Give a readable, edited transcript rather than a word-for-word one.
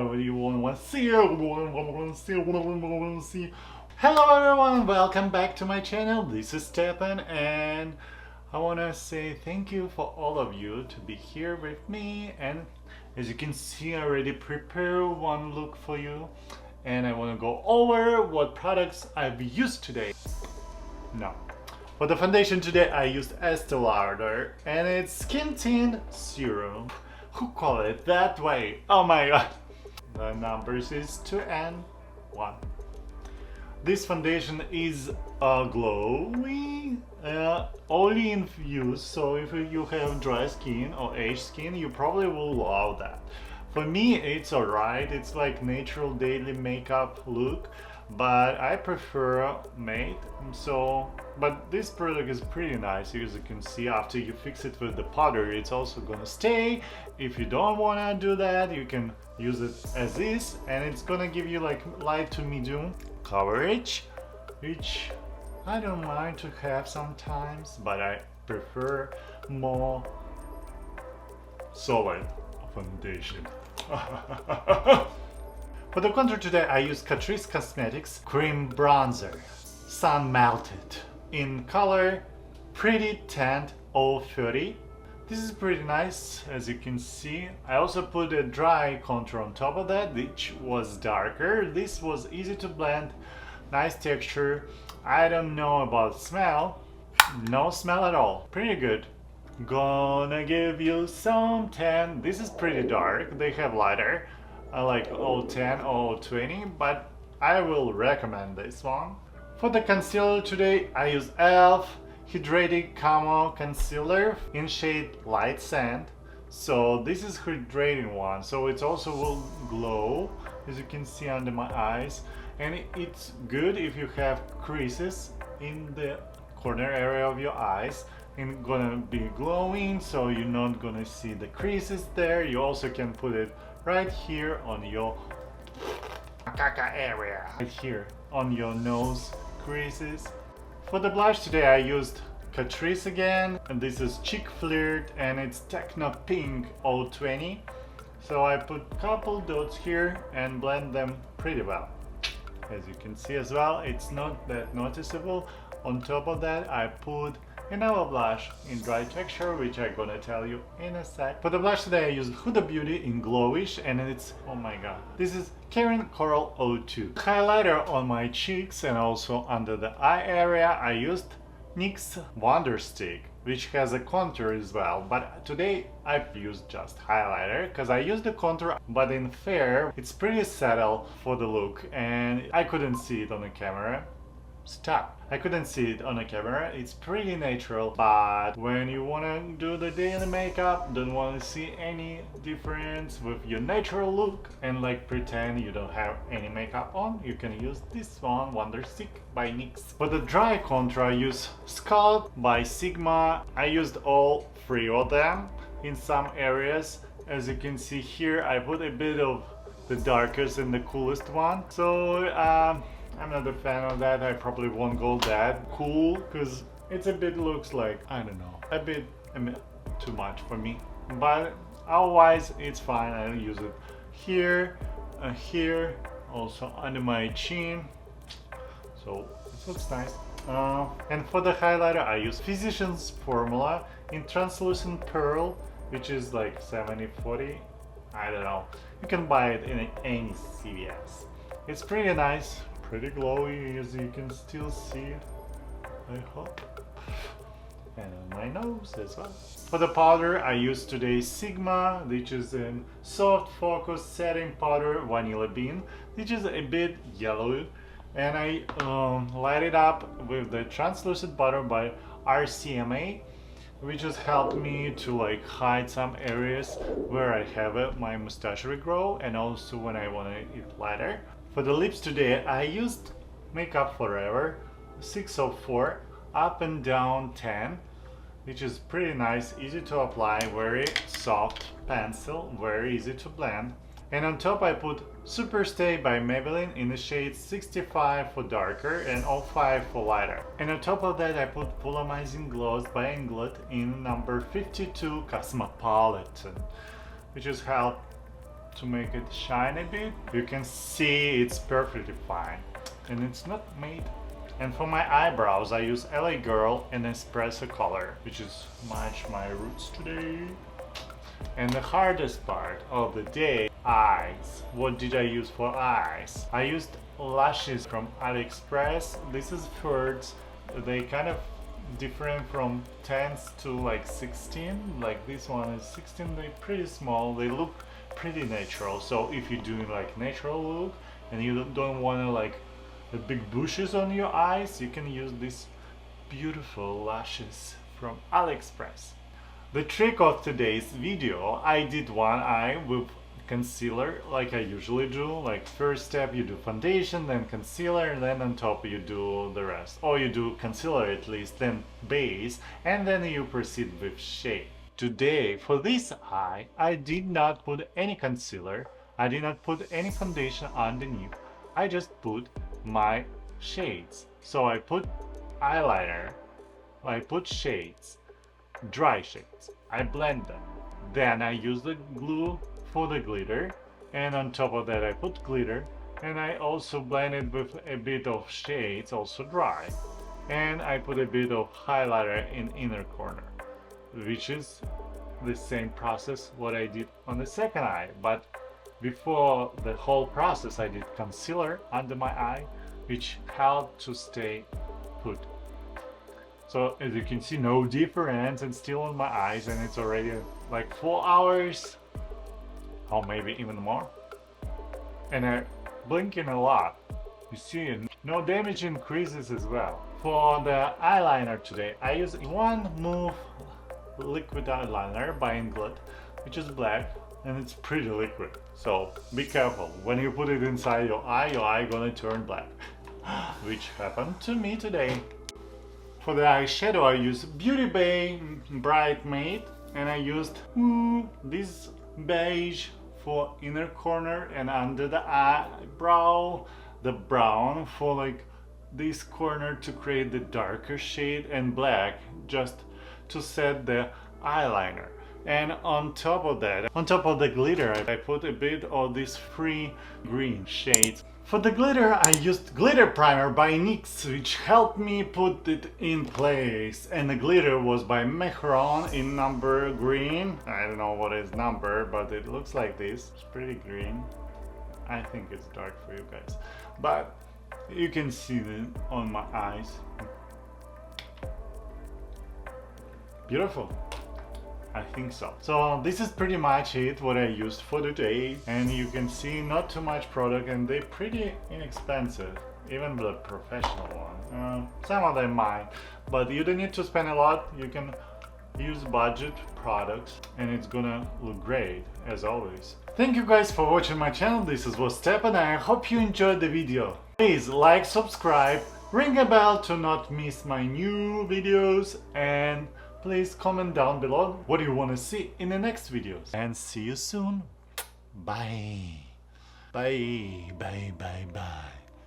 what do you want to see? Hello everyone, welcome back to my channel. This is Stefan and I want to say thank you for all of you to be here with me. And as you can see, I already prepared one look for you and I want to go over what products I've used today. No. For the foundation today I used Estee Lauder and it's Skin Tint Serum. Who call it that way? Oh my god. The numbers is 2 and 1. This foundation is glowy, oily infused, so if you have dry skin or aged skin, you probably will love that. For me, it's alright, it's like natural daily makeup look, but I prefer matte, but this product is pretty nice. As you can see, after you fix it with the powder, it's also gonna stay. If you don't wanna do that, you can use it as is, and it's gonna give you like light to medium coverage, which I don't mind to have sometimes, but I prefer more solid foundation. For the contour today I used Catrice Cosmetics Cream Bronzer Sun Melted in color Pretty Tanned 030. This is pretty nice, as you can see. I also put a dry contour on top of that, which was darker. This was easy to blend, nice texture. I don't know about smell. No smell at all. Pretty good. Gonna give you some tan. This is pretty dark. They have lighter. I like 010 or 020, but I will recommend this one. For the concealer today, I use e.l.f. Hydrating Camo Concealer in shade Light Sand. So this is hydrating one, so it also will glow, as you can see under my eyes. And it's good if you have creases in the corner area of your eyes. It's gonna be glowing, so you're not gonna see the creases there. You also can put it right here on your caca area, right here on your nose creases. For the blush today I used Catrice again, and this is Chic Flirt and it's Techno Pink 020. So I put couple dots here and blend them pretty well. As you can see as well, it's not that noticeable. On top of that I put another blush in dry texture, which I'm gonna tell you in a sec. For the blush today I used Huda Beauty in Glowish and it's, oh my god, this is Karen Coral 02. Highlighter on my cheeks and also under the eye area I used NYX Wonder Stick, which has a contour as well, but today I've used just highlighter because I used the contour, but in fair it's pretty subtle for the look and I couldn't see it on the camera. Stop. I couldn't see it on the camera. It's pretty natural, but when you want to do the daily makeup, don't want to see any difference with your natural look and like pretend you don't have any makeup on, you can use this one, Wonder Stick by NYX. For the dry contour I use Sculpt by Sigma. I used all 3 of them in some areas. As you can see here, I put a bit of the darkest and the coolest one. So I'm not a fan of that. I probably won't go that cool because it's a bit looks like, I don't know, a bit too much for me. But otherwise it's fine. I use it here, here, also under my chin. So it looks nice. And for the highlighter I use Physicians Formula in Translucent Pearl, which is like 70/40. I don't know. You can buy it in any CVS. It's pretty nice. Pretty glowy, as you can still see, I hope. And on my nose as well. For the powder I used today Sigma, which is a soft focus setting powder Vanilla Bean, which is a bit yellow, and I light it up with the translucent powder by RCMA, which has helped me to like hide some areas where I have my mustache regrow and also when I want it lighter. For the lips today I used Makeup Forever 604 Up and Down 10, which is pretty nice, easy to apply, very soft pencil, very easy to blend. And on top I put Superstay by Maybelline in the shade 65 for darker and 05 for lighter. And on top of that I put Volumizing Gloss by Inglot in number 52 Cosmopolitan, which has helped to make it shine a bit. You can see it's perfectly fine and it's not made. And for my eyebrows I use LA Girl and espresso color, which is match my roots today. And the hardest part of the day, eyes. What did I use for eyes? I used lashes from AliExpress. This is thirds. They kind of different from 10s to like 16. Like this one is 16. They're pretty small. They look pretty natural. So if you're doing like natural look and you don't want to like the big bushes on your eyes, you can use these beautiful lashes from AliExpress. The trick of today's video, I did one eye with concealer like I usually do. Like first step you do foundation, then concealer, and then on top you do the rest. Or you do concealer at least, then base, and then you proceed with shade. Today for this eye I did not put any concealer, I did not put any foundation underneath. I just put my shades. So I put eyeliner, I put shades, dry shades. I blend them. Then I use the glue for the glitter, and on top of that I put glitter, and I also blend it with a bit of shades, also dry. And I put a bit of highlighter in inner corner, which is the same process what I did on the second eye. But before the whole process I did concealer under my eye, which helped to stay put. So as you can see, no difference, and still on my eyes, and it's already like 4 hours or maybe even more. And I blinking a lot. You see, no damage increases as well. For the eyeliner today, I use one move liquid eyeliner by Inglet, which is black and it's pretty liquid. So be careful when you put it inside your eye gonna turn black, which happened to me today. For the eyeshadow I use Beauty Bay Bright Matte, and I used this beige for inner corner and under the eyebrow, the brown for like this corner to create the darker shade, and black just to set the eyeliner. And on top of that, on top of the glitter, I put a bit of this free green shades. For the glitter, I used glitter primer by NYX, which helped me put it in place. And the glitter was by Mehron in number green. I don't know what is number, but it looks like this. It's pretty green. I think it's dark for you guys, but you can see it on my eyes. Beautiful. I think so. So this is pretty much it what I used for today, and you can see not too much product, and they're pretty inexpensive, even the professional one. Some of them might, but you don't need to spend a lot. You can use budget products and it's gonna look great as always. Thank you guys for watching my channel. This was Step, and I hope you enjoyed the video. Please like, subscribe, ring a bell to not miss my new videos, and please comment down below what you want to see in the next videos. And see you soon. Bye. Bye, bye, bye, bye.